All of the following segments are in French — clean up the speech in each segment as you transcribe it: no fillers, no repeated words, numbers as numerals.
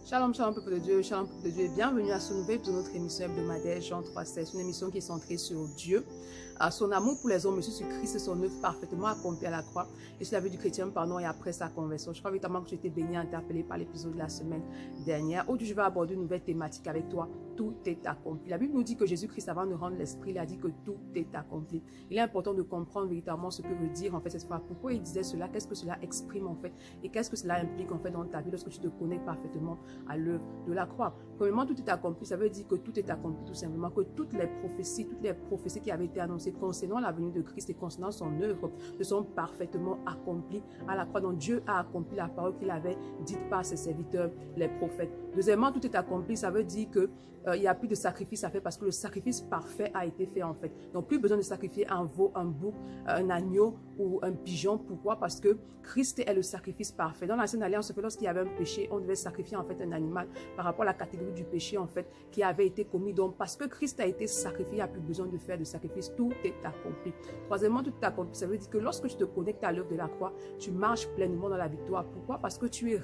Shalom, shalom, peuple de Dieu, shalom, peuple de Dieu, et bienvenue à ce nouvel épisode de notre émission hebdomadaire Jean 3,16, une émission qui est centrée sur Dieu, son amour pour les hommes, sur Christ et son œuvre parfaitement accomplie à la croix, et sur la vie du chrétien, pardon, et après sa conversion. Je crois évidemment que tu étais béni et interpellé par l'épisode de la semaine dernière. Aujourd'hui, je vais aborder une nouvelle thématique avec toi. Tout est accompli. La Bible nous dit que Jésus-Christ, avant de rendre l'esprit, il a dit que tout est accompli. Il est important de comprendre véritablement ce que veut dire en fait cette phrase. Pourquoi il disait cela? Qu'est-ce que cela exprime en fait? Et qu'est-ce que cela implique en fait dans ta vie lorsque tu te connectes parfaitement à l'œuvre de la croix? Premièrement, tout est accompli. Ça veut dire que tout est accompli tout simplement, que toutes les prophéties qui avaient été annoncées concernant la venue de Christ et concernant son œuvre se sont parfaitement accomplies à la croix. Donc Dieu a accompli la parole qu'il avait dite par ses serviteurs, les prophètes. Deuxièmement, tout est accompli. Ça veut dire que il n'y a plus de sacrifice à faire parce que le sacrifice parfait a été fait en fait. Donc plus besoin de sacrifier un veau, un bouc, un agneau ou un pigeon. Pourquoi? Parce que Christ est le sacrifice parfait. Dans l'Ancienne Alliance, lorsqu'il y avait un péché, on devait sacrifier en fait un animal par rapport à la catégorie du péché en fait qui avait été commis. Donc parce que Christ a été sacrifié, il n'y a plus besoin de faire de sacrifice. Tout est accompli. Troisièmement, tout est accompli. Ça veut dire que lorsque tu te connectes à l'œuvre de la croix, tu marches pleinement dans la victoire. Pourquoi? Parce que tu es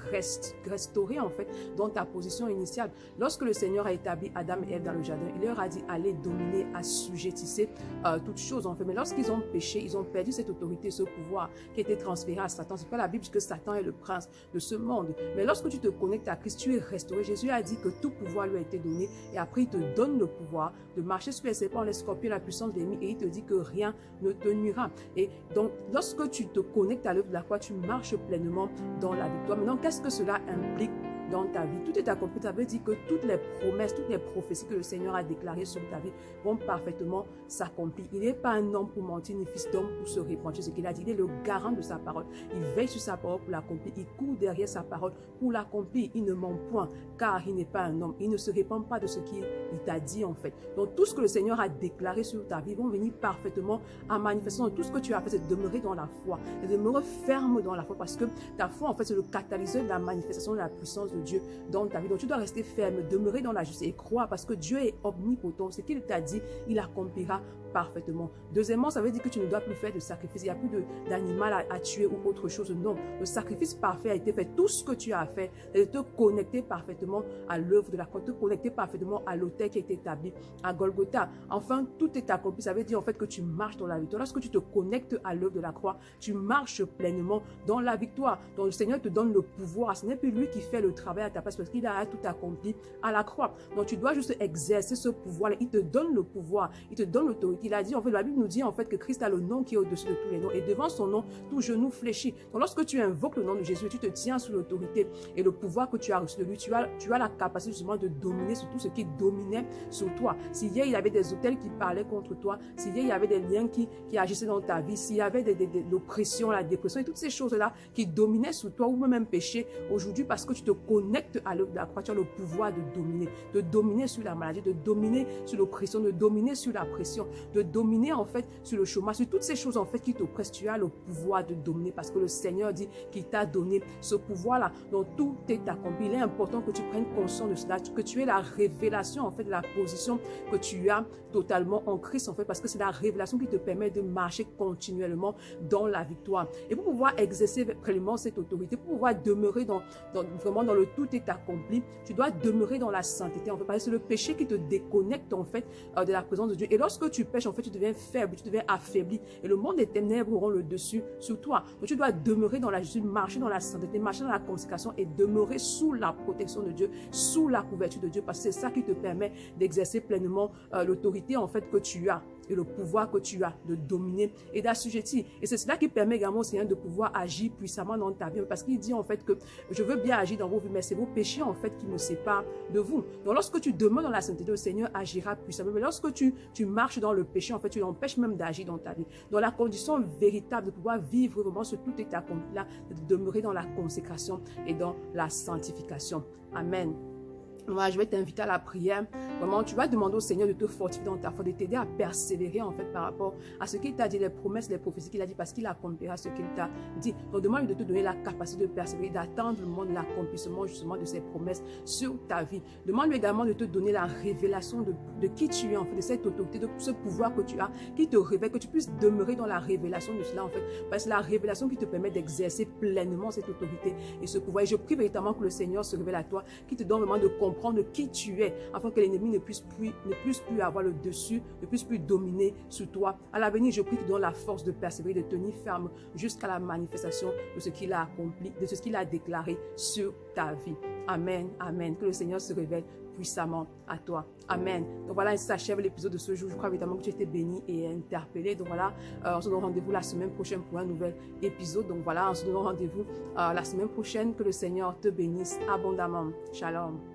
restauré en fait dans ta position initiale. Lorsque le Seigneur a établi Adam et Ève dans le jardin, il leur a dit allez dominer, assujettissez toutes choses en fait. Mais lorsqu'ils ont péché, ils ont perdu cette autorité, ce pouvoir qui a été transféré à Satan. C'est pas la Bible que Satan est le prince de ce monde. Mais lorsque tu te connectes à Christ, tu es restauré. Jésus a dit que tout pouvoir lui a été donné et après il te donne le pouvoir de marcher sur les serpents, les scorpions, la puissance de l'ennemi et il te dit que rien ne te nuira. Et donc lorsque tu te connectes à l'œuvre de la croix, tu marches pleinement dans la victoire. Maintenant, qu'est-ce que cela implique dans ta vie? Tout est accompli. Ça veut dire que toutes les promesses, toutes les prophéties que le Seigneur a déclarées sur ta vie vont parfaitement s'accomplir. Il n'est pas un homme pour mentir, ni fils d'homme pour se repentir. Ce qu'il a dit, il est le garant de sa parole. Il veille sur sa parole pour l'accomplir. Il court derrière sa parole pour l'accomplir. Il ne ment point, car il n'est pas un homme. Il ne se répand pas de ce qu'il t'a dit en fait. Donc tout ce que le Seigneur a déclaré sur ta vie vont venir parfaitement à manifestation. Tout ce que tu as fait, c'est de demeurer dans la foi. C'est de demeurer ferme dans la foi parce que ta foi en fait c'est le catalyseur de la manifestation de la puissance de Dieu dans ta vie. Donc tu dois rester ferme, demeurer dans la justice et croire parce que Dieu est omnipotent. Ce qu'il t'a dit, il accomplira parfaitement. Deuxièmement, ça veut dire que tu ne dois plus faire de sacrifice. Il n'y a plus d'animal à tuer ou autre chose. Non, le sacrifice parfait a été fait. Tout ce que tu as fait, c'est de te connecter parfaitement à l'œuvre de la croix, te connecter parfaitement à l'autel qui a été établi à Golgotha. Enfin, tout est accompli. Ça veut dire en fait que tu marches dans la victoire. Lorsque tu te connectes à l'œuvre de la croix, tu marches pleinement dans la victoire. Donc le Seigneur te donne le pouvoir. Ce n'est plus lui qui fait le travail à ta place parce qu'il a tout accompli à la croix. Donc tu dois juste exercer ce pouvoir. Il te donne le pouvoir, il te donne l'autorité. Il a dit, en fait, la Bible nous dit en fait que Christ a le nom qui est au-dessus de tous les noms et devant son nom, tout genou fléchit. Donc lorsque tu invoques le nom de Jésus, tu te tiens sous l'autorité et le pouvoir que tu as reçu de lui, tu as la capacité justement de dominer sur tout ce qui dominait sur toi. Si hier il y avait des autels qui parlaient contre toi, si hier il y avait des liens qui agissaient dans ta vie, s'il y avait l'oppression, la dépression et toutes ces choses-là qui dominaient sur toi ou même un péché, aujourd'hui parce que tu te connectes à l'œuvre de la croix, tu as le pouvoir de dominer sur la maladie, de dominer sur l'oppression, de dominer sur la pression, de dominer en fait sur le chômage, sur toutes ces choses en fait qui t'oppressent. Tu as le pouvoir de dominer parce que le Seigneur dit qu'il t'a donné ce pouvoir-là. Donc tout est accompli. Il est important que tu prennes conscience de cela, que tu aies la révélation en fait de la position que tu as totalement en Christ en fait, parce que c'est la révélation qui te permet de marcher continuellement dans la victoire. Et pour pouvoir exercer pleinement cette autorité, pour pouvoir demeurer vraiment dans le tout est accompli, tu dois demeurer dans la sainteté en fait, parce que c'est le péché qui te déconnecte en fait de la présence de Dieu. Et lorsque tu pêches en fait, tu deviens faible, tu deviens affaibli et le monde des ténèbres auront le dessus sur toi. Donc tu dois demeurer dans la justice, marcher dans la sainteté, marcher dans la consécration et demeurer sous la protection de Dieu, sous la couverture de Dieu, parce que c'est ça qui te permet d'exercer pleinement l'autorité en fait que tu as et le pouvoir que tu as de dominer et d'assujettir. Et c'est cela qui permet également au Seigneur de pouvoir agir puissamment dans ta vie, parce qu'il dit en fait que je veux bien agir dans vos vies, mais c'est vos péchés en fait qui me séparent de vous. Donc lorsque tu demeures dans la sainteté, le Seigneur agira puissamment. Mais lorsque tu marches dans le péché, en fait, tu l'empêches même d'agir dans ta vie. Donc la condition véritable de pouvoir vivre vraiment ce tout est accompli là, de demeurer dans la consécration et dans la sanctification. Amen. Voilà, je vais t'inviter à la prière. Vraiment, tu vas demander au Seigneur de te fortifier dans ta foi, de t'aider à persévérer en fait par rapport à ce qu'il t'a dit, les promesses, les prophéties qu'il a dit, parce qu'il accomplira ce qu'il t'a dit. Donc, demande-lui de te donner la capacité de persévérer, d'attendre le moment de l'accomplissement justement de ses promesses sur ta vie. Demande-lui également de te donner la révélation de qui tu es en fait, de cette autorité, de ce pouvoir que tu as, qui te révèle, que tu puisses demeurer dans la révélation de cela en fait, parce que c'est la révélation qui te permet d'exercer pleinement cette autorité et ce pouvoir. Et je prie véritablement que le Seigneur se révèle à toi, qui te donne vraiment de comprendre qui tu es, afin que l'ennemi ne puisse plus avoir le dessus, ne puisse plus dominer sur toi. À l'avenir, je prie qu'il donne la force de persévérer, de tenir ferme jusqu'à la manifestation de ce qu'il a accompli, de ce qu'il a déclaré sur ta vie. Amen, amen. Que le Seigneur se révèle puissamment à toi. Amen. Donc voilà, ça s'achève l'épisode de ce jour. Je crois évidemment que tu as été béni et interpellé. Donc voilà, on se donne rendez-vous la semaine prochaine pour un nouvel épisode. Donc voilà, on se donne rendez-vous la semaine prochaine. Que le Seigneur te bénisse abondamment. Shalom.